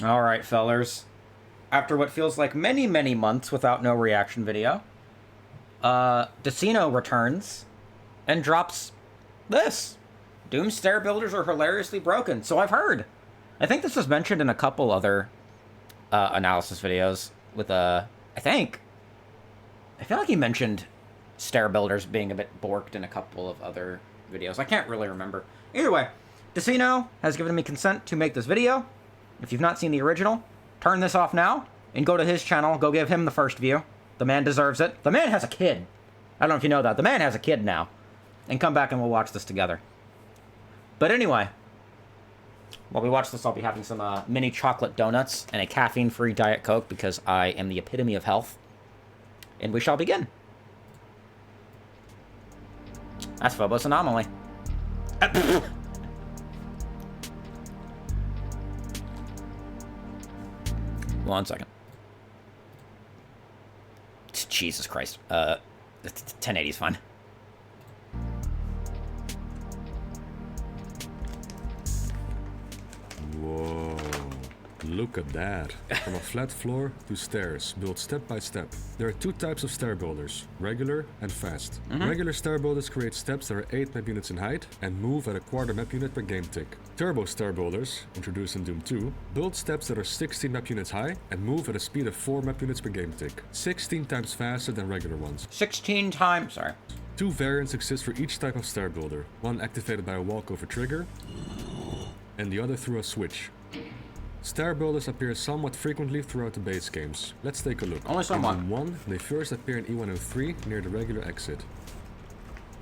Alright, fellers. After what feels like many, many months without no reaction video, Decino returns and drops this. Doom stair builders are hilariously broken, so I've heard. I think this was mentioned in a couple other analysis videos with I feel like he mentioned stair builders being a bit borked in a couple of other videos. I can't really remember. Either way, Decino has given me consent to make this video. If you've not seen the original, turn this off now and go to his channel. Go give him the first view. The man deserves it. The man has a kid. I don't know if you know that. The man has a kid now. And come back and we'll watch this together. But anyway, while we watch this, I'll be having some mini chocolate donuts and a caffeine-free Diet Coke because I am the epitome of health. And we shall begin. That's Phobos Anomaly. 1 second. Jesus Christ. 1080 is fine. Whoa. Look at that. From a flat floor to stairs, built step by step. There are two types of stair builders, regular and fast. Regular stair builders create steps that are 8 map units in height and move at a quarter map unit per game tick. Turbo stair builders, introduced in Doom 2, build steps that are 16 map units high and move at a speed of 4 map units per game tick, 16 times faster than regular ones. 16 times, sorry. Two variants exist for each type of stair builder, one activated by a walkover trigger and the other through a switch. Stair builders appear somewhat frequently throughout the base games. Let's take a look. Only somewhat. In E1, they first appear in E103 near the regular exit.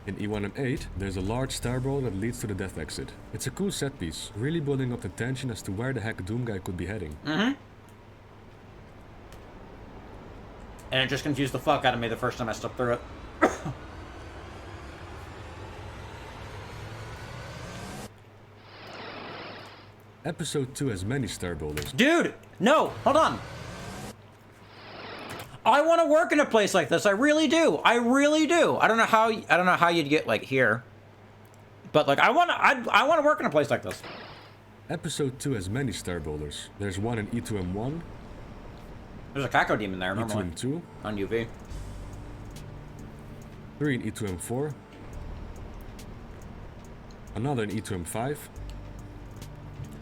In E1M8, there's a large stair builder that leads to the death exit. It's a cool set piece, really building up the tension as to where the heck Doom guy could be heading. And it just confused the fuck out of me the first time I stepped through it. Episode 2 has many stair builders. Dude, no, hold on. I want to work in a place like this. I really do. I really do. I don't know how you'd get like here. But like I want to work in a place like this. Episode 2 has many stair builders. There's one in E2M1. There's a Kako demon there normally. E2M2. On UV. 3 in E2M4. Another in E2M5.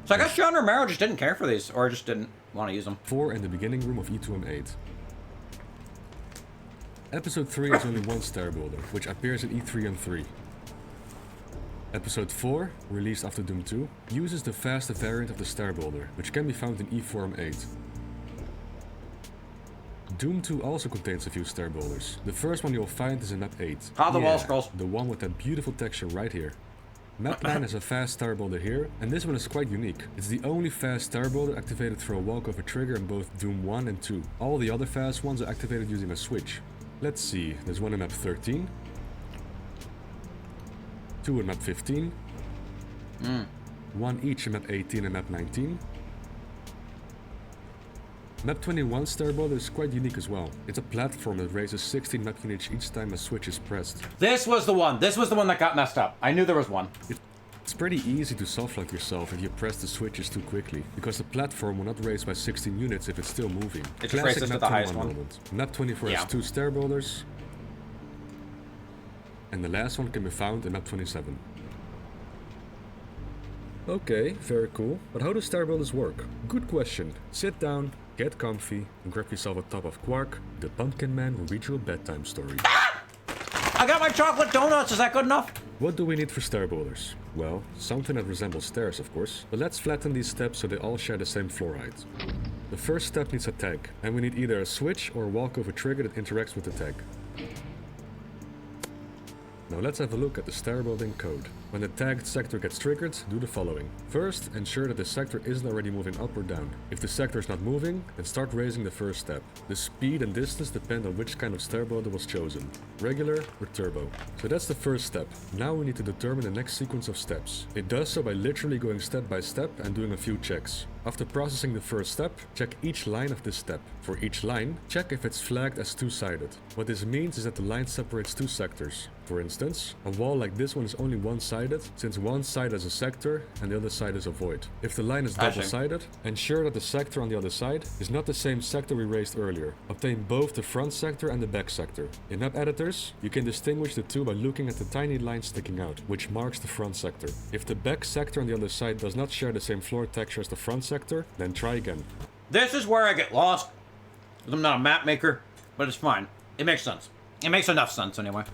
So I guess John Romero just didn't care for these, or just didn't want to use them. 4 in the beginning room of E2M8. Episode 3 has only one stair builder, which appears in E3M3. Episode 4, released after Doom 2, uses the faster variant of the stair builder, which can be found in E4M8. Doom 2 also contains a few stair builders. The first one you'll find is in map 8. The wall scrolls. The one with that beautiful texture right here. Map 9 has a fast stair builder here, and this one is quite unique. It's the only fast stair builder activated through a walkover trigger in both Doom 1 and 2. All the other fast ones are activated using a switch. Let's see, there's one in map 13, 2 in map 15, 1 each in map 18 and map 19. Map 21 stair builder is quite unique as well. It's a platform that raises 16 map units each time a switch is pressed. This was the one. This was the one that got messed up. I knew there was one. It's pretty easy to softlock yourself if you press the switches too quickly, because the platform will not raise by 16 units if it's still moving. It just raises to the highest one. Moment. Map 24 has 2 stair builders, and the last one can be found in map 27. Okay, very cool. But how do stair builders work? Good question. Sit down, get comfy, and grab yourself a top of Quark. The Pumpkin Man will read you a bedtime story. I got my chocolate donuts. Is that good enough? What do we need for stair builders? Well, something that resembles stairs, of course. But let's flatten these steps so they all share the same floor height. The first step needs a tag, and we need either a switch or a walkover trigger that interacts with the tag. Now let's have a look at the stair building code. When the tagged sector gets triggered, do the following. First, ensure that the sector isn't already moving up or down. If the sector is not moving, then start raising the first step. The speed and distance depend on which kind of stair builder was chosen, regular or turbo. So that's the first step. Now we need to determine the next sequence of steps. It does so by literally going step by step and doing a few checks. After processing the first step, check each line of this step. For each line, check if it's flagged as two-sided. What this means is that the line separates two sectors. For instance, a wall like this one is only one side double-sided, since one side is a sector and the other side is a void. If the line is double-sided, ensure that the sector on the other side is not the same sector we raised earlier. Obtain both the front sector and the back sector. In map editors, you can distinguish the two by looking at the tiny line sticking out, which marks the front sector. If the back sector on the other side does not share the same floor texture as the front sector, then try again. This is where I get lost. I'm not a map maker, but it's fine. It makes sense. It makes enough sense anyway.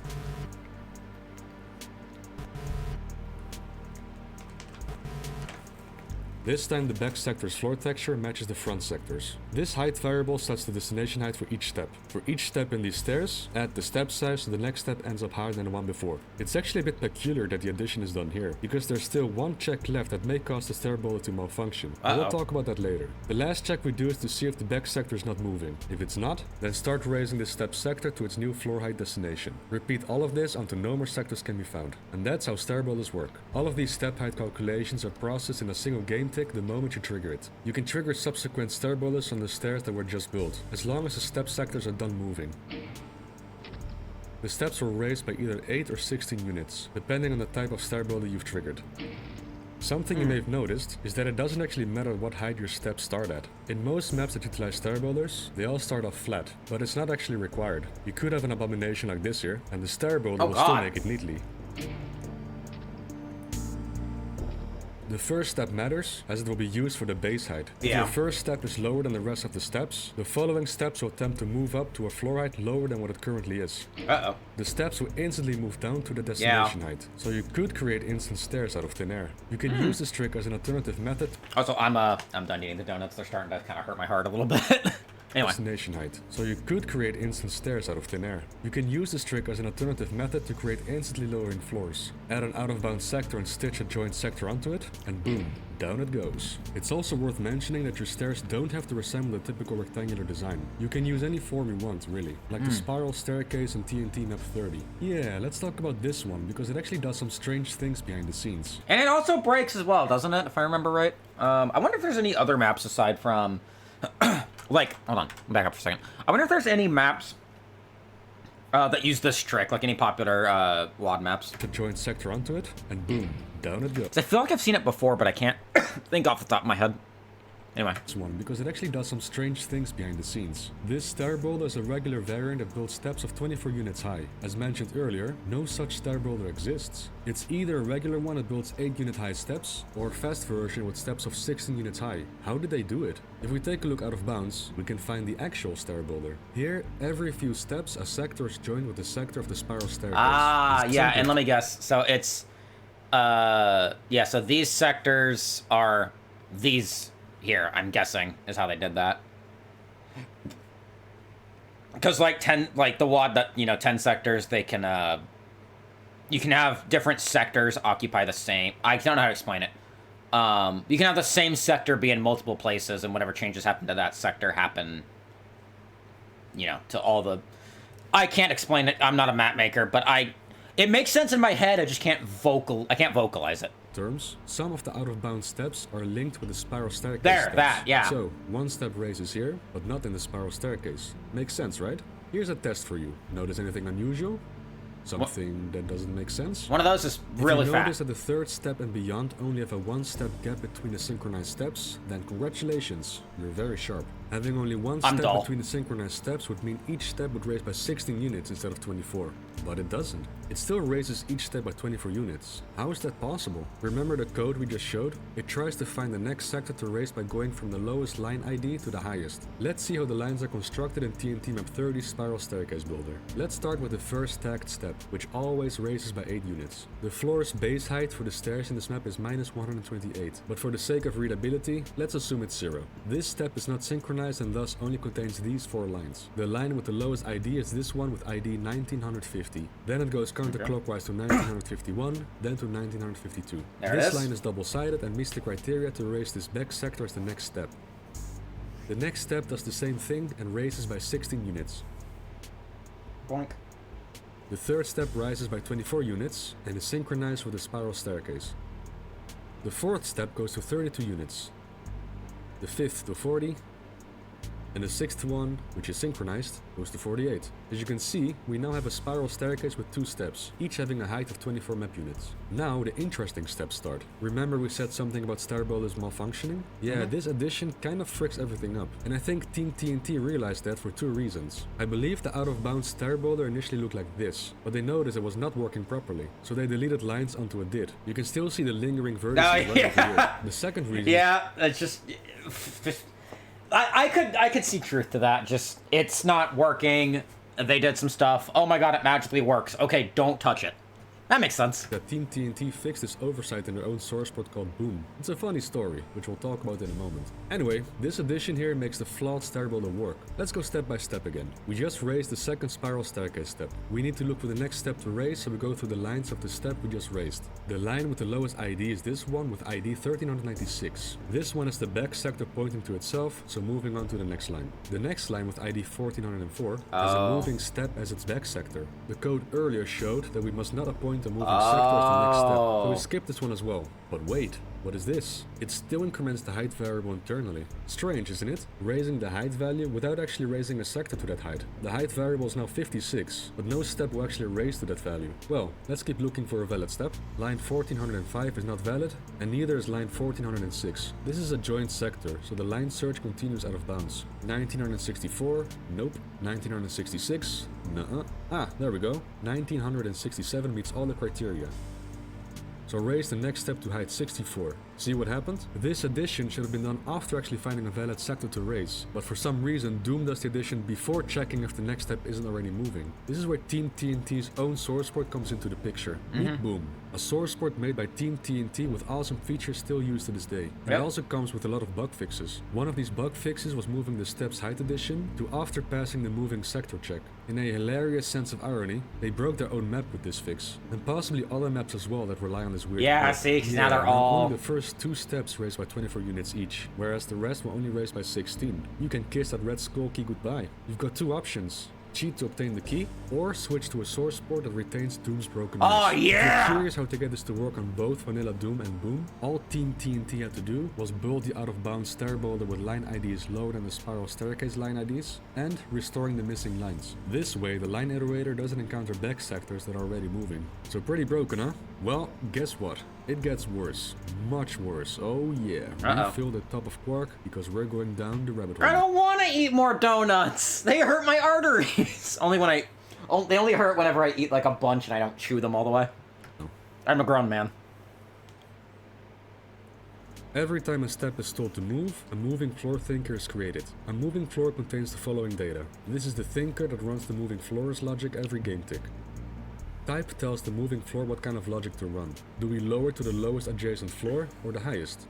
This time the back sector's floor texture matches the front sector's. This height variable sets the destination height for each step. For each step in these stairs, add the step size so the next step ends up higher than the one before. It's actually a bit peculiar that the addition is done here, because there's still one check left that may cause the stair boulder to malfunction. We'll talk about that later. The last check we do is to see if the back sector is not moving. If it's not, then start raising the step sector to its new floor height destination. Repeat all of this until no more sectors can be found. And that's how stair boulders work. All of these step height calculations are processed in a single game tick the moment you trigger it. You can trigger subsequent stair boulders on the stairs that were just built, as long as the step sectors are done moving. The steps were raised by either 8 or 16 units, depending on the type of stair boulder you've triggered. Something you may have noticed is that it doesn't actually matter what height your steps start at. In most maps that utilize stair boulders, they all start off flat, but it's not actually required. You could have an abomination like this here, and the stair boulder will still make it neatly. The first step matters, as it will be used for the base height. If your first step is lower than the rest of the steps, the following steps will attempt to move up to a floor height lower than what it currently is. The steps will instantly move down to the destination height, so you could create instant stairs out of thin air. You can use this trick as an alternative method. Also, I'm done eating the donuts. They're starting to kind of hurt my heart a little bit. Anyway. Destination height, so you could create instant stairs out of thin air. You can use this trick as an alternative method to create instantly lowering floors. Add an out-of-bounds sector and stitch a joint sector onto it, and boom, down it goes. It's also worth mentioning that your stairs don't have to resemble a typical rectangular design. You can use any form you want, really, like the spiral staircase in TNT map 30. Yeah, let's talk about this one, because it actually does some strange things behind the scenes. And it also breaks as well, doesn't it, if I remember right? I wonder if there's any other maps aside from... like, hold on, back up for a second. I wonder if there's any maps that use this trick, like any popular WOD maps. To join sector onto it, and boom, down it goes. I feel like I've seen it before, but I can't think off the top of my head. Anyway. This one, because it actually does some strange things behind the scenes. This stair boulder is a regular variant that builds steps of 24 units high. As mentioned earlier, no such stair boulder exists. It's either a regular one that builds 8 unit high steps, or a fast version with steps of 16 units high. How did they do it? If we take a look out of bounds, we can find the actual stair boulder. Here, every few steps, a sector is joined with the sector of the spiral staircase. Yeah, and let me guess. So it's, yeah, so these sectors are these here, I'm guessing, is how they did that. Because, like, the WOD that, 10 sectors, they can, you can have different sectors occupy the same, I don't know how to explain it. You can have the same sector be in multiple places, and whatever changes happen to that sector happen, to all the... I can't explain it, I'm not a map maker, but it makes sense in my head, I just can't vocalize it. Terms, some of the out-of-bounds steps are linked with the spiral staircase steps. Yeah. So, one step raises here, but not in the spiral staircase. Makes sense, right? Here's a test for you. Notice anything unusual? Something that doesn't make sense? One of those is really fast. If you notice that the third step and beyond only have a 1-step gap between the synchronized steps, then congratulations, you're very sharp. Having only one step between the synchronized steps would mean each step would raise by 16 units instead of 24. But it doesn't. It still raises each step by 24 units. How is that possible? Remember the code we just showed? It tries to find the next sector to raise by going from the lowest line ID to the highest. Let's see how the lines are constructed in TNT map 30 spiral staircase builder. Let's start with the first tagged step, which always raises by 8 units. The floor's base height for the stairs in this map is minus 128, but for the sake of readability, let's assume it's 0. This step is not synchronized and thus only contains these 4 lines. The line with the lowest ID is this one with ID 1950. Then it goes counterclockwise to 1951, then to 1952. This line is double-sided and meets the criteria to raise this back sector as the next step. The next step does the same thing and raises by 16 units. Boink. The third step rises by 24 units and is synchronized with the spiral staircase. The fourth step goes to 32 units. The fifth to 40, And the sixth one, which is synchronized, goes to 48. As you can see, we now have a spiral staircase with 2 steps, each having a height of 24 map units. Now the interesting steps start. Remember we said something about stair builders malfunctioning? Yeah, this addition kind of fricks everything up. And I think Team TNT realized that for 2 reasons. I believe the out-of-bounds stair builder initially looked like this, but they noticed it was not working properly, so they deleted lines onto it did. You can still see the lingering vertices right over here. The second reason... Yeah, it's just I could see truth to that. Just, it's not working. They did some stuff. Oh my god, it magically works. Okay, don't touch it. That makes sense. That Team TNT fixed this oversight in their own source port called Boom. It's a funny story, which we'll talk about in a moment. Anyway, this addition here makes the flawed stair builder work. Let's go step by step again. We just raised the second spiral staircase step. We need to look for the next step to raise, so we go through the lines of the step we just raised. The line with the lowest ID is this one with ID 1396. This one is the back sector pointing to itself, so moving on to the next line. The next line with ID 1404 has a moving step as its back sector. The code earlier showed that we must not appoint a moving sector as the next step, so we skip this one as well. But wait, what is this? It still increments the height variable internally. Strange, isn't it? Raising the height value without actually raising a sector to that height. The height variable is now 56, but no step will actually raise to that value. Well, let's keep looking for a valid step. Line 1405 is not valid, and neither is line 1406. This is a joint sector, so the line search continues out of bounds. 1964, nope. 1966, nuh-uh. Ah, there we go. 1967 meets all the criteria. So raise the next step to height 64. See what happened? This addition should have been done after actually finding a valid sector to raise, but for some reason Doom does the addition before checking if the next step isn't already moving. This is where Team TNT's own source port comes into the picture. Meet Boom, a source port made by Team TNT with awesome features still used to this day. And it also comes with a lot of bug fixes. One of these bug fixes was moving the step's height addition to after passing the moving sector check. In a hilarious sense of irony, they broke their own map with this fix, and possibly other maps as well that rely on this weird Yeah, see, because now they're all... Only the first 2 steps raised by 24 units each, whereas the rest were only raised by 16. You can kiss that red skull key goodbye. You've got 2 options. Cheat to obtain the key, or switch to a source port that retains Doom's broken rules. Oh yeah! If you're curious how to get this to work on both Vanilla Doom and Boom, all Team TNT had to do was build the out-of-bounds stair builder with line IDs lower than the spiral staircase line IDs, and restoring the missing lines. This way, the line iterator doesn't encounter back sectors that are already moving. So pretty broken, huh? Well, guess what? It gets worse. Much worse. Oh yeah. Refill the top of Quark, because we're going down the rabbit hole. I don't want to eat more donuts. They hurt my arteries. Only when they only hurt whenever I eat like a bunch and I don't chew them all the way. Oh. I'm a grown man. Every time a step is told to move, a moving floor thinker is created. A moving floor contains the following data. This is the thinker that runs the moving floor's logic every game tick. Type tells the moving floor what kind of logic to run. Do we lower to the lowest adjacent floor or the highest?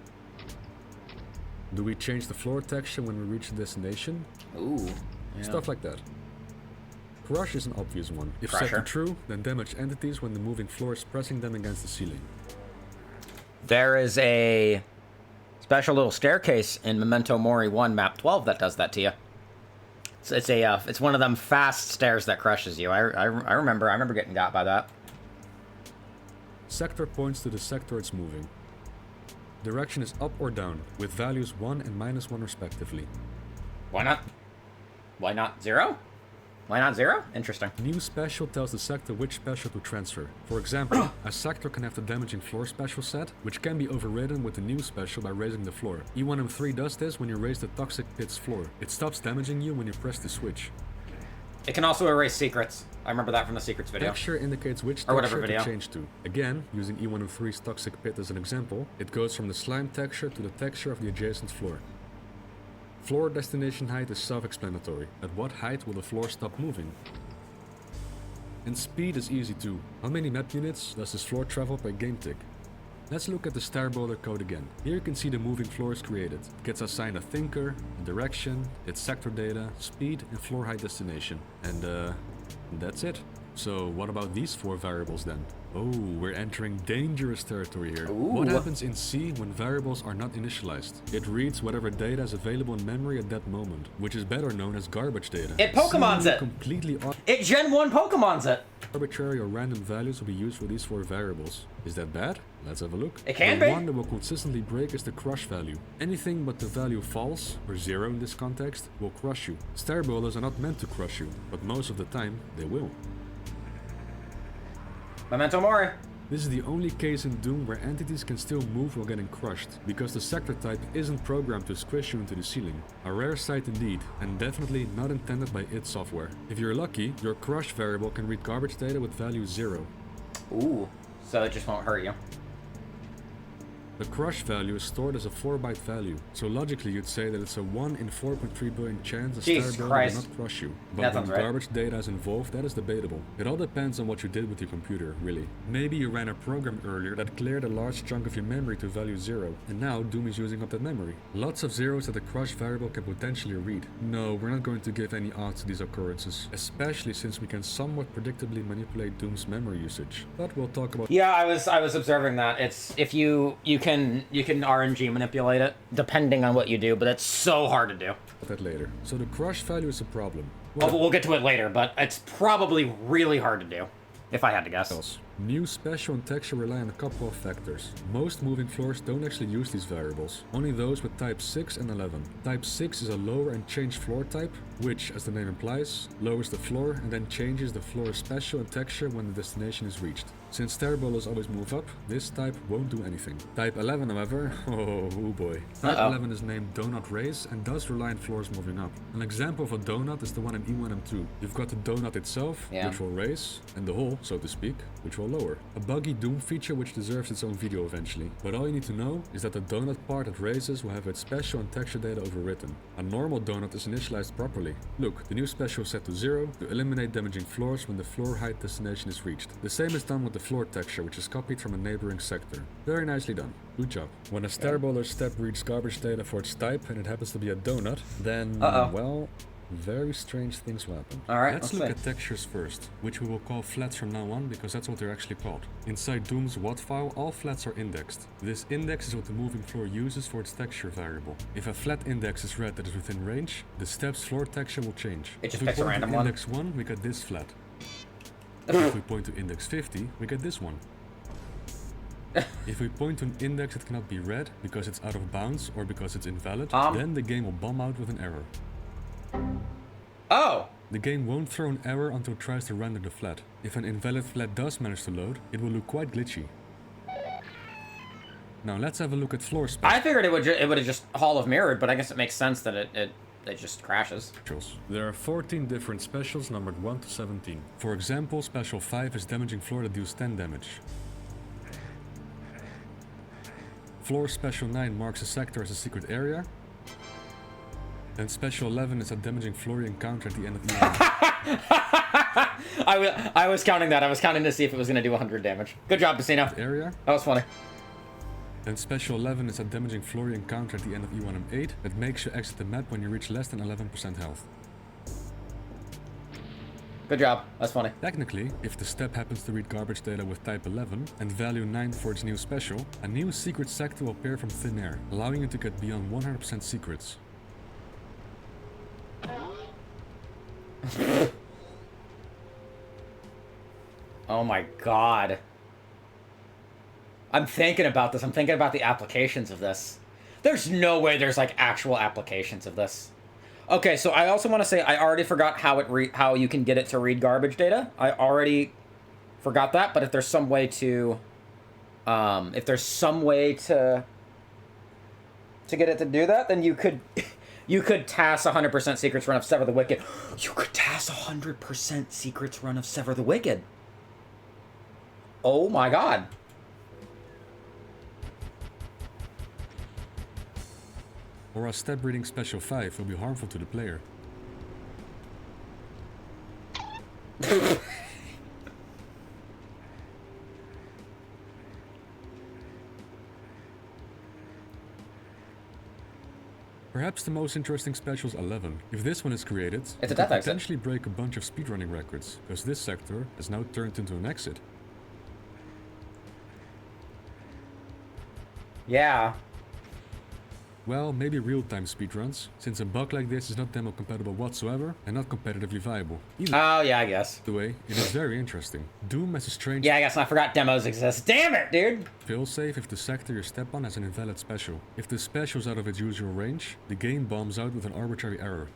Do we change the floor texture when we reach the destination? Ooh. Yeah. Stuff like that. Crush is an obvious one. If set to true, then damage entities when the moving floor is pressing them against the ceiling. There is a special little staircase in Memento Mori 1 map 12 that does that to you. It's one of them fast stairs that crushes you. I remember getting got by that. Sector points to the sector it's moving. Direction is up or down, with values 1 and -1 respectively. Why not? Why not 0? Why not 0? Interesting. New special tells the sector which special to transfer. For example, a sector can have the damaging floor special set, which can be overridden with the new special by raising the floor. E1M3 does this when you raise the toxic pit's floor. It stops damaging you when you press the switch. It can also erase secrets. I remember that from the secrets video. Texture indicates which texture to change to. Again, using E1M3's toxic pit as an example, it goes from the slime texture to the texture of the adjacent floor. Floor destination height is self-explanatory. At what height will the floor stop moving? And speed is easy too. How many map units does this floor travel per game tick? Let's look at the stair builder code again. Here you can see the moving floor is created. It gets assigned a thinker, a direction, its sector data, speed, and floor height destination. And that's it. So what about these 4 variables then? Oh, we're entering dangerous territory here. Ooh. What happens in C when variables are not initialized? It reads whatever data is available in memory at that moment, which is better known as garbage data. It Pokemons Seemingly it! Completely It Gen 1 Pokemons it! arbitrary or random values will be used for these 4 variables. Is that bad? Let's have a look. It can the be. one that will consistently break is the crush value. Anything but the value false, or 0 in this context, will crush you. Stair boulders are not meant to crush you, but most of the time, they will. Memento Mori. This is the only case in Doom where entities can still move while getting crushed, because the sector type isn't programmed to squish you into the ceiling. A rare sight indeed, and definitely not intended by id Software. If you're lucky, your crush variable can read garbage data with value 0. Ooh, so it just won't hurt you. The crush value is stored as a 4-byte value, so logically you'd say that it's a 1 in 4.3 billion chance a Jesus Stair builder Christ. will not crush you. That But when sounds right. garbage data is involved, that is debatable. It all depends on what you did with your computer, really. Maybe you ran a program earlier that cleared a large chunk of your memory to value 0, and now Doom is using up that memory. Lots of zeros that the crush variable can potentially read. No, we're not going to give any odds to these occurrences, especially since we can somewhat predictably manipulate Doom's memory usage. But we'll talk about Yeah, I was observing that. It's if you can RNG manipulate it depending on what you do, but it's so hard to do. that later. So the crush value is a problem. Oh, but we'll get to it later, but it's probably really hard to do, if I had to guess. else. New special and texture rely on a couple of factors. Most moving floors don't actually use these variables, only those with type 6 and 11. Type 6 is a lower and change floor type, which, as the name implies, lowers the floor and then changes the floor's special and texture when the destination is reached. Since stair boulders always move up, this type won't do anything. Type 11, however, oh boy. Type 11 is named Donut Race and does rely on floors moving up. An example of a donut is the one in E1M2. You've got the donut itself, which will raise, and the hole, so to speak, which will lower. A buggy Doom feature which deserves its own video eventually. But all you need to know is that the donut part that raises will have its special and texture data overwritten. A normal donut is initialized properly. Look, the new special is set to 0 to eliminate damaging floors when the floor height destination is reached. The same is done with the floor texture, which is copied from a neighboring sector. Very nicely done. Good job. When a stair boulder step reads garbage data for its type and it happens to be a donut, then, well, very strange things will happen. Alright, let's look at textures first, which we will call flats from now on because that's what they're actually called. Inside Doom's WAT file, all flats are indexed. This index is what the moving floor uses for its texture variable. If a flat index is read that is within range, the step's floor texture will change. It just if we picks a point random to one. index 1, we get this flat. If we point to index 50, we get this one. If we point to an index that cannot be read because it's out of bounds or because it's invalid, then the game will bomb out with an error. Oh! The game won't throw an error until it tries to render the flat. If an invalid flat does manage to load, it will look quite glitchy. Now let's have a look at floor specs. I figured it would have just Hall of Mirrored, but I guess it makes sense that it just crashes. There are 14 different specials numbered 1 to 17. For example, special 5 is damaging floor that deals 10 damage. Floor special 9 marks a sector as a secret area. And special 11 is a damaging floor you encounter at the end of the I was counting that. I was counting to see if it was going to do 100 damage. Good job, Decino. area. That was funny. And special 11 is a damaging floor you encounter at the end of E1M8 that makes you exit the map when you reach less than 11% health. Good job. That's funny. Technically, if the step happens to read garbage data with type 11 and value 9 for its new special, a new secret sector will appear from thin air, allowing you to get beyond 100% secrets. Oh my god. I'm thinking about this. I'm thinking about the applications of this. There's no way there's like actual applications of this. Okay, so I also want to say I already forgot how you can get it to read garbage data. I already forgot that, but if there's some way to to get it to do that, then you could TAS 100% secrets run of Sever the Wicked. You could TAS 100% secrets run of Sever the Wicked. Oh my god. Or a step reading special 5 will be harmful to the player. Perhaps the most interesting special is 11. If this one is created, It's a it could death exit. potentially break a bunch of speedrunning records, because this sector is now turned into an exit. Yeah. Well, maybe real-time speedruns, since a bug like this is not demo compatible whatsoever and not competitively viable. Either Oh, yeah, I guess. way, it is very interesting. Doom has a strange Yeah, I guess I forgot demos exist. Damn it, dude! failsafe if the sector you step on has an invalid special. If the special is out of its usual range, the game bombs out with an arbitrary error.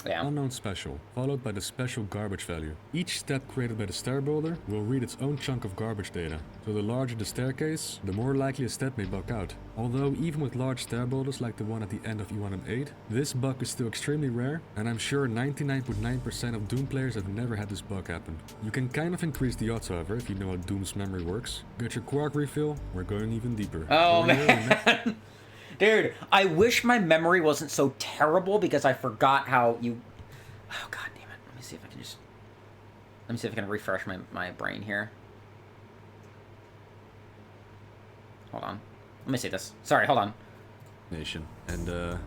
Yeah. Unknown special, followed by the special garbage value. Each step created by the stair builder will read its own chunk of garbage data, so the larger the staircase, the more likely a step may bug out. Although even with large stair builders like the one at the end of E1M8, this bug is still extremely rare, and I'm sure 99.9% of Doom players have never had this bug happen. You can kind of increase the odds, however, if you know how Doom's memory works. Get your quark refill, we're going even deeper. Oh, man. Dude, I wish my memory wasn't so terrible because I forgot how you... Oh, god damn it. Let me see if I can just... Let me see if I can refresh my brain here. Hold on. Let me see this. Sorry, hold on. Nation. And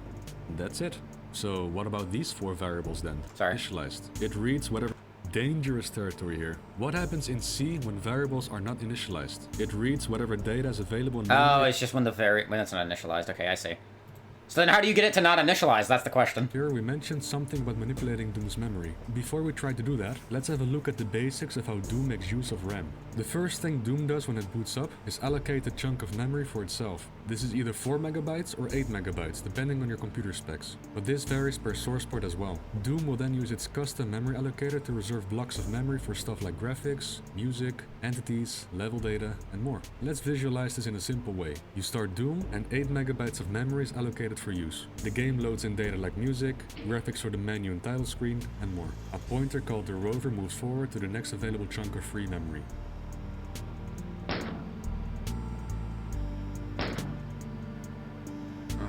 that's it. So what about these 4 variables then? Sorry. Initialized. It reads whatever... Dangerous territory here. What happens in C when variables are not initialized? It reads whatever data is available in memory. Oh, it's just when when it's not initialized. Okay, I see. So then how do you get it to not initialize? That's the question. Here we mentioned something about manipulating Doom's memory. Before we try to do that, let's have a look at the basics of how Doom makes use of RAM. The first thing Doom does when it boots up is allocate a chunk of memory for itself. This is either 4 megabytes or 8 megabytes, depending on your computer specs. But this varies per source port as well. Doom will then use its custom memory allocator to reserve blocks of memory for stuff like graphics, music, entities, level data, and more. Let's visualize this in a simple way. You start Doom and 8 megabytes of memory is allocated for use. The game loads in data like music, graphics for the menu and title screen, and more. A pointer called the rover moves forward to the next available chunk of free memory.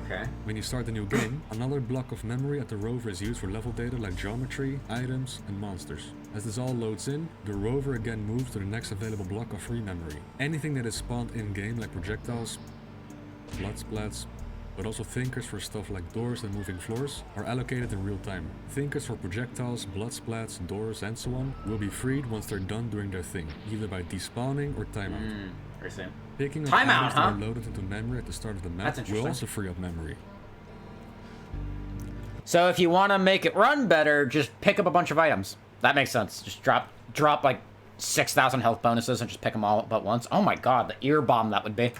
Okay. When you start a new game, another block of memory at the rover is used for level data like geometry, items, and monsters. As this all loads in, the rover again moves to the next available block of free memory. Anything that is spawned in-game like projectiles, blood splats, but also thinkers for stuff like doors and moving floors are allocated in real time. Thinkers for projectiles, blood splats, doors, and so on will be freed once they're done doing their thing, either by despawning or timeout. I see. Picking up Timeout, items that are loaded into memory at the start of the map That's will interesting. also free up memory. So if you want to make it run better, just pick up a bunch of items. That makes sense. Just drop like 6,000 health bonuses and just pick them all up at once. Oh my god, the ear bomb that would be.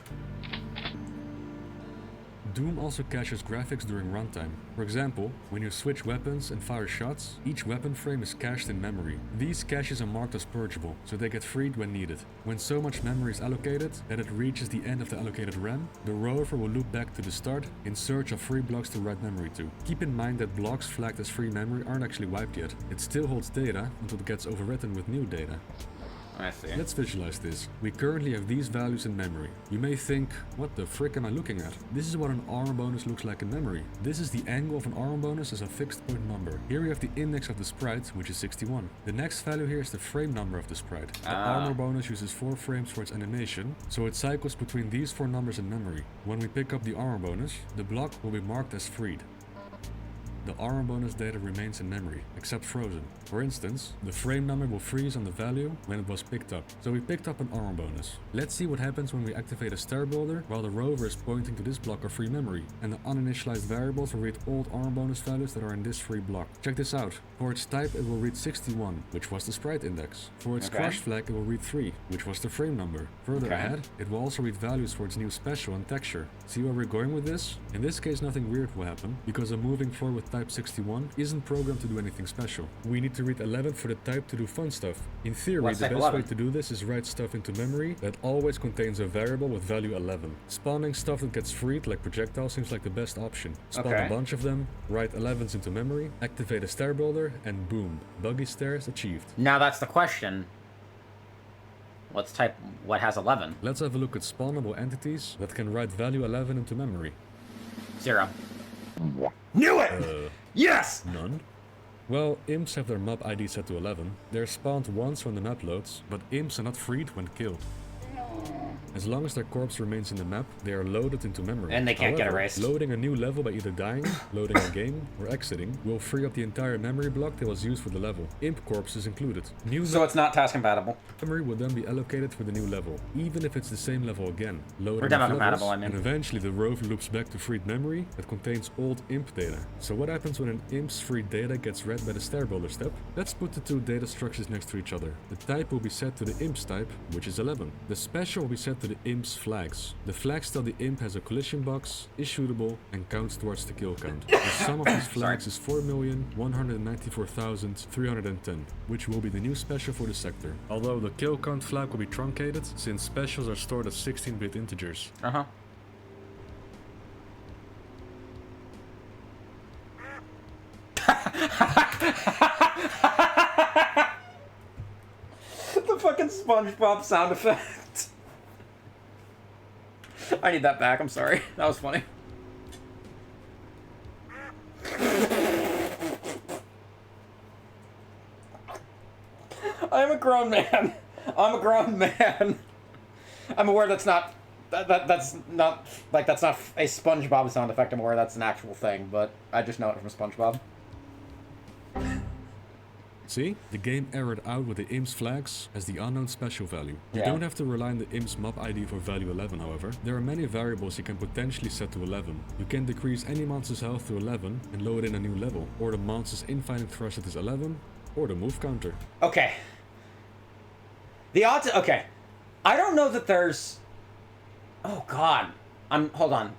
Doom also caches graphics during runtime. For example, when you switch weapons and fire shots, each weapon frame is cached in memory. These caches are marked as purgeable, so they get freed when needed. When so much memory is allocated that it reaches the end of the allocated RAM, the rover will loop back to the start in search of free blocks to write memory to. Keep in mind that blocks flagged as free memory aren't actually wiped yet. It still holds data until it gets overwritten with new data. I see. Let's visualize this. We currently have these values in memory. You may think, what the frick am I looking at? This is what an armor bonus looks like in memory. This is the angle of an armor bonus as a fixed point number. Here we have the index of the sprite, which is 61. The next value here is the frame number of the sprite. The armor bonus uses 4 frames for its animation, so it cycles between these 4 numbers in memory. When we pick up the armor bonus, the block will be marked as freed. The armor bonus data remains in memory, except frozen. For instance, the frame number will freeze on the value when it was picked up. So we picked up an armor bonus. Let's see what happens when we activate a stair builder while the rover is pointing to this block of free memory, and the uninitialized variables will read old armor bonus values that are in this free block. Check this out. For its type it will read 61, which was the sprite index. For its crush flag it will read 3, which was the frame number. Further ahead, it will also read values for its new special and texture. See where we're going with this? In this case nothing weird will happen, because a moving floor with type 61 isn't programmed to do anything special. We need to read 11 for the type to do fun stuff. In theory, What's the type best 11? way to do this is write stuff into memory that always contains a variable with value 11. Spawning stuff that gets freed, like projectiles, seems like the best option. Spawn a bunch of them, write 11s into memory, activate a stair builder, and boom, buggy stairs achieved. Now that's the question. What has 11? Let's have a look at spawnable entities that can write value 11 into memory. 0. Knew it! Yes! None? Well, imps have their mob ID set to 11. They're spawned once when the map loads, but imps are not freed when killed. As long as their corpse remains in the map, they are loaded into memory. And they can't get However, erased. Loading a new level by either dying, loading a game, or exiting will free up the entire memory block that was used for the level. Imp corpses included. So it's not task compatible. Memory will then be allocated for the new level, even if it's the same level again. Loading Or demo of compatible, levels, I mean. and eventually the rover loops back to freed memory that contains old imp data. So what happens when an imp's freed data gets read by the Stair Builder step? Let's put the two data structures next to each other. The type will be set to the imp's type, which is 11. The special will be set to the imp's flags. The flags tell the imp has a collision box, is shootable, and counts towards the kill count. The sum of these flags is 4,194,310, which will be the new special for the sector. Although the kill count flag will be truncated, since specials are stored as 16-bit integers. Uh-huh. The fucking SpongeBob sound effect. I need that back, I'm sorry. That was funny. I'm a grown man. I'm a grown man. I'm aware that's not that's not a SpongeBob sound effect. I'm aware that's an actual thing, but I just know it from SpongeBob. See? The game errored out with the imp's flags as the unknown special value. You Yeah. don't have to rely on the imp's mob ID for value 11, however. There are many variables you can potentially set to 11. You can decrease any monster's health to 11 and load in a new level, or the monster's infighting threshold is 11, or the move counter. Okay. The odds... Okay. I don't know that there's... Oh, God. Hold on.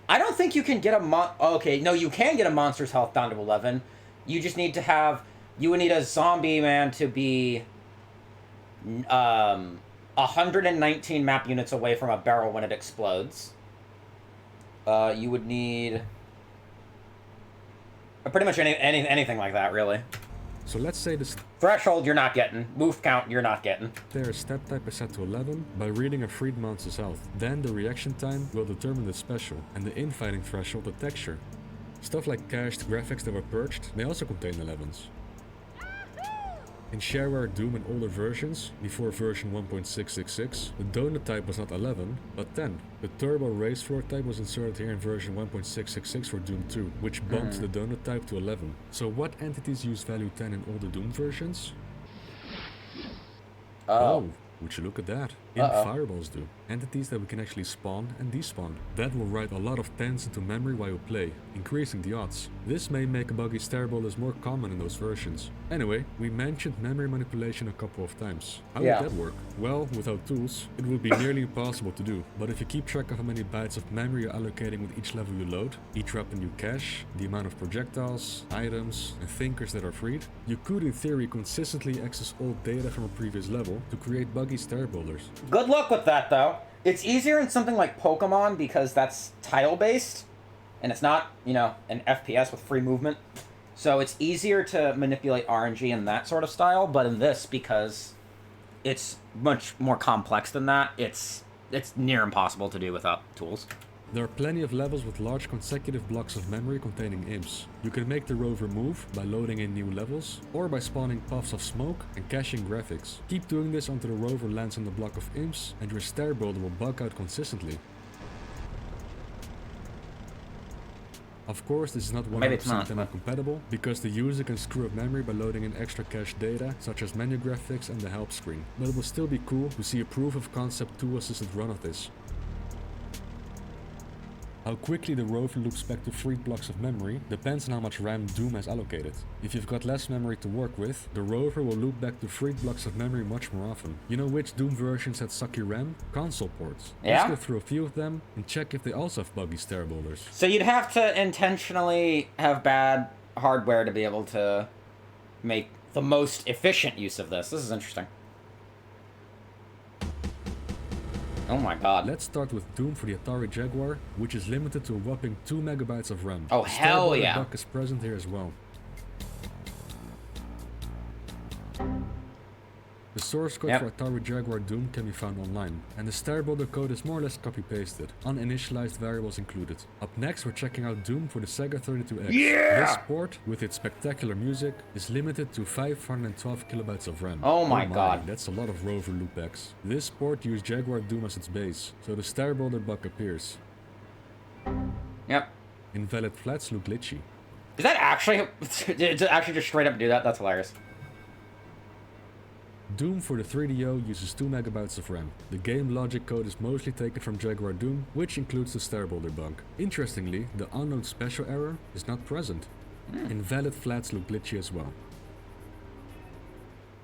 I don't think you can get a Okay, no, you can get a monster's health down to 11. You just need to have... You would need a zombie man to be... 119 map units away from a barrel when it explodes. You would need... Pretty much anything like that, really. So let's say the Threshold, you're not getting. Move count, you're not getting. Stair step type is set to 11 by reading a freed monster's health. Then the reaction time will determine the special, and the infighting threshold the texture. Stuff like cached graphics that were purged may also contain 11s. In shareware Doom and older versions, before version 1.666, the donut type was not 11, but 10. The turbo race floor type was inserted here in version 1.666 for Doom 2, which bumped the donut type to 11. So what entities use value 10 in older Doom versions? Oh, would you look at that? Imp fireballs do. Entities that we can actually spawn and despawn. That will write a lot of 10s into memory while you play, increasing the odds. This may make buggy stair boulders more common in those versions. Anyway, we mentioned memory manipulation a couple of times. How would that work? Well, without tools, it would be nearly impossible to do. But if you keep track of how many bytes of memory you're allocating with each level you load, each weapon you cache, the amount of projectiles, items, and thinkers that are freed, you could in theory consistently access old data from a previous level to create buggy stair boulders. Good luck with that, though. It's easier in something like Pokemon because that's tile-based, and it's not, you know, an FPS with free movement. So it's easier to manipulate RNG in that sort of style, but in this, because it's much more complex than that, it's near impossible to do without tools. There are plenty of levels with large consecutive blocks of memory containing imps. You can make the rover move by loading in new levels, or by spawning puffs of smoke and caching graphics. Keep doing this until the rover lands on the block of imps, and your stair builder will bug out consistently. Of course, this is not 100% demo compatible, because the user can screw up memory by loading in extra cache data, such as menu graphics and the help screen. But it will still be cool to see a proof of concept tool-assisted run of this. How quickly the rover loops back to freed blocks of memory depends on how much RAM Doom has allocated. If you've got less memory to work with, the rover will loop back to freed blocks of memory much more often. You know which Doom versions had sucky RAM? Console ports. Let's go through a few of them and check if they also have buggy stair boulders. So you'd have to intentionally have bad hardware to be able to make the most efficient use of this. This is interesting. Oh my god. Let's start with Doom for the Atari Jaguar, which is limited to a whopping 2 megabytes of RAM. Oh, hell yeah. The bug is present here as well. The source code for Atari Jaguar Doom can be found online, and the Stair builder code is more or less copy-pasted, uninitialized variables included. Up next we're checking out Doom for the Sega 32X. This port, with its spectacular music, is limited to 512 kilobytes of RAM. Oh my god. That's a lot of rover loopbacks. This port used Jaguar Doom as its base, so the Stair builder bug appears. Yep. Invalid flats look glitchy. Is that actually... Did it actually just straight up do that? That's hilarious. Doom for the 3DO uses 2 megabytes of RAM. The game logic code is mostly taken from Jaguar Doom, which includes the Stair builder bug. Interestingly, the unknown special error is not present. Invalid flats look glitchy as well.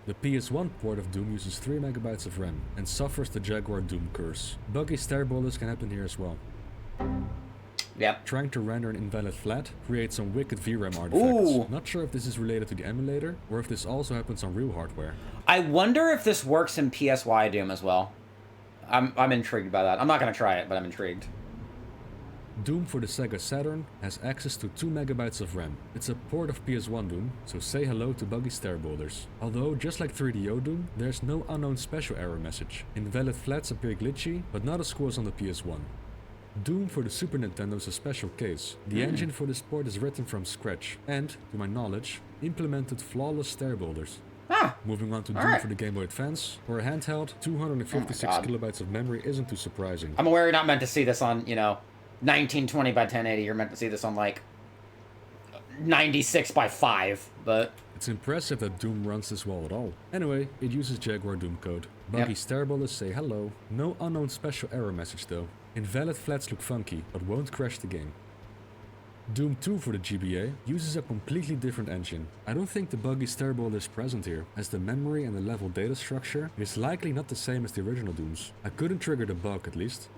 The PS1 port of Doom uses 3 megabytes of RAM and suffers the Jaguar Doom curse. Buggy Stair builders can happen here as well. Yep. Trying to render an invalid flat creates some wicked VRAM artifacts. Ooh. Not sure if this is related to the emulator or if this also happens on real hardware. I wonder if this works in PSY Doom as well. I'm intrigued by that. I'm not going to try it, but I'm intrigued. Doom for the Sega Saturn has access to 2 megabytes of RAM. It's a port of PS1 Doom, so say hello to buggy Stair builders. Although, just like 3DO Doom, there's no unknown special error message. Invalid flats appear glitchy, but not as cool as on the PS1. Doom for the Super Nintendo is a special case. The engine for this port is written from scratch and, to my knowledge, implemented flawless Stair builders. Moving on to Doom for the Game Boy Advance. For a handheld, 256 kilobytes of memory isn't too surprising. I'm aware you're not meant to see this on, 1920 by 1080. You're meant to see this on, 96 by 5, but... It's impressive that Doom runs this well at all. Anyway, it uses Jaguar Doom code. Buggy Stair builders say hello. No unknown special error message though. Invalid flats look funky, but won't crash the game. Doom 2 for the GBA uses a completely different engine. I don't think the buggy Stair builder is present here, as the memory and the level data structure is likely not the same as the original Dooms. I couldn't trigger the bug at least.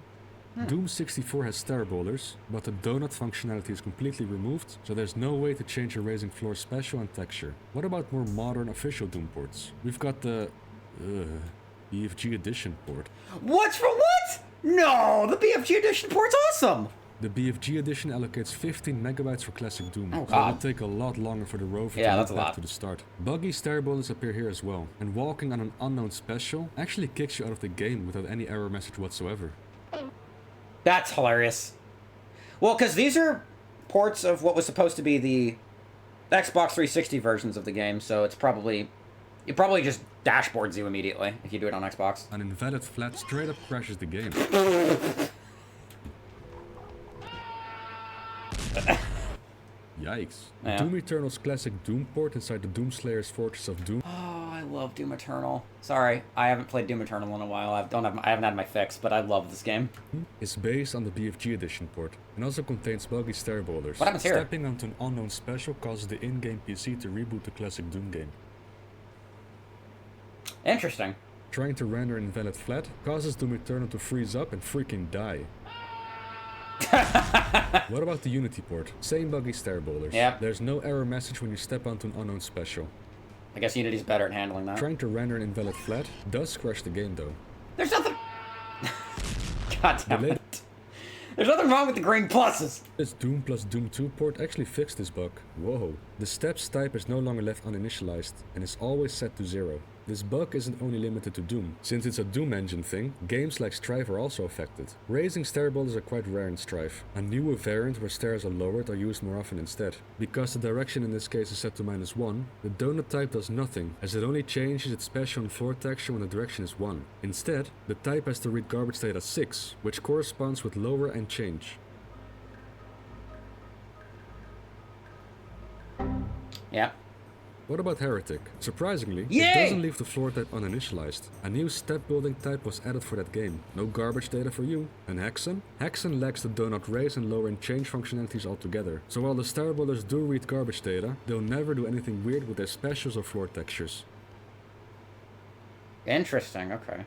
Doom 64 has Stair builders, but the donut functionality is completely removed, so there's no way to change your raising floor special and texture. What about more modern official Doom ports? We've got the... BFG Edition port. What's for what? No, the BFG Edition port's awesome! The BFG Edition allocates 15 megabytes for classic Doom, Oh, so God. it'll take a lot longer for the rover to that's loop a back lot. to the start. Buggy Stair builders appear here as well, and walking on an unknown special actually kicks you out of the game without any error message whatsoever. That's hilarious. Well, because these are ports of what was supposed to be the Xbox 360 versions of the game, so it's probably... It probably just dashboards you immediately if you do it on Xbox. An invalid flat straight up crashes the game. Yikes. Yeah. Doom Eternal's classic Doom port inside the Doomslayer's Fortress of Doom Oh, I love Doom Eternal. Sorry, I haven't played Doom Eternal in a while. I haven't had my fix, but I love this game. is based on the BFG Edition port and also contains buggy Stair builders. What happens here? Stepping onto an unknown special causes the in-game PC to reboot the classic Doom game. Interesting. Trying to render an invalid flat causes Doom Eternal to freeze up and freaking die. What about the Unity port? Same buggy Stair builders. Yep. There's no error message when you step onto an unknown special. I guess Unity's better at handling that. Trying to render an invalid flat does crash the game though. There's nothing... God damn Relate- it. There's nothing wrong with the green pluses. This Doom plus Doom 2 port actually fixed this bug. Whoa. The steps type is no longer left uninitialized and is always set to 0. This bug isn't only limited to Doom. Since it's a Doom engine thing, games like Strife are also affected. Raising stair builders are quite rare in Strife. A newer variant where stairs are lowered are used more often instead. Because the direction in this case is set to -1, the donut type does nothing, as it only changes its special and floor texture when the direction is 1. Instead, the type has to read garbage data 6, which corresponds with lower and change. Yeah. What about Heretic? Surprisingly, Yay! it doesn't leave the floor type uninitialized. A new step building type was added for that game. No garbage data for you. And Hexen? Hexen lacks the donut raise and lower and change functionalities altogether. So while the stair builders do read garbage data, they'll never do anything weird with their specials or floor textures. Interesting, okay.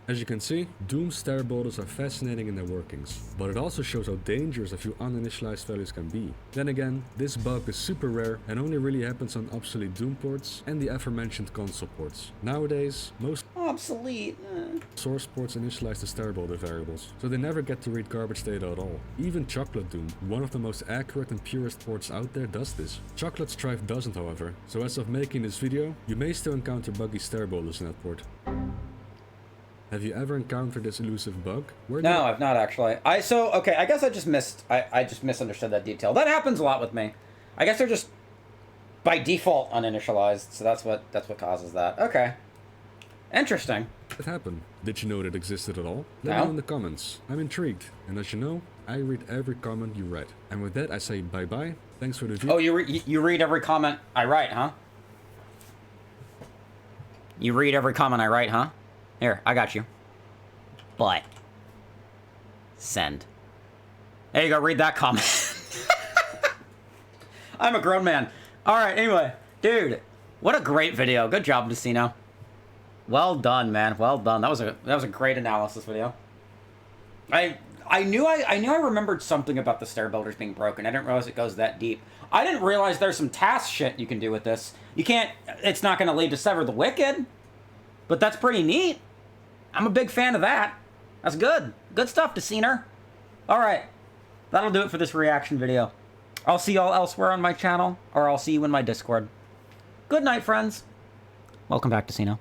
As you can see, Doom stair builders are fascinating in their workings, but it also shows how dangerous a few uninitialized values can be. Then again, this bug is super rare and only really happens on obsolete Doom ports and the aforementioned console ports. Nowadays, most Obsolete. Source ports initialize the stair builder variables, so they never get to read garbage data at all. Even Chocolate Doom, one of the most accurate and purest ports out there, does this. Chocolate Strife doesn't, however, so as of making this video, you may still encounter buggy stair builders in that port. Have you ever encountered this elusive bug? No, I've not actually. Okay, I guess I just misunderstood that detail. That happens a lot with me. I guess they're just by default uninitialized, so that's what causes that. Okay. Interesting. It happened. Did you know it existed at all? Let me No. know in the comments. I'm intrigued, and as you know, I read every comment you write. And with that, I say bye-bye. Thanks for the video. Oh, you read every comment I write, huh? You read every comment I write, huh? Here, I got you. But send. There you go, read that comment. I'm a grown man. Alright, anyway. Dude, what a great video. Good job, Decino. Well done, man. Well done. That was a great analysis video. I knew I remembered something about the stair builders being broken. I didn't realize it goes that deep. I didn't realize there's some task shit you can do with this. You can't, it's not going to lead to Sever the Wicked. But that's pretty neat. I'm a big fan of that. That's good. Good stuff, Deciner. Alright. That'll do it for this reaction video. I'll see y'all elsewhere on my channel, or I'll see you in my Discord. Good night, friends. Welcome back, Decino.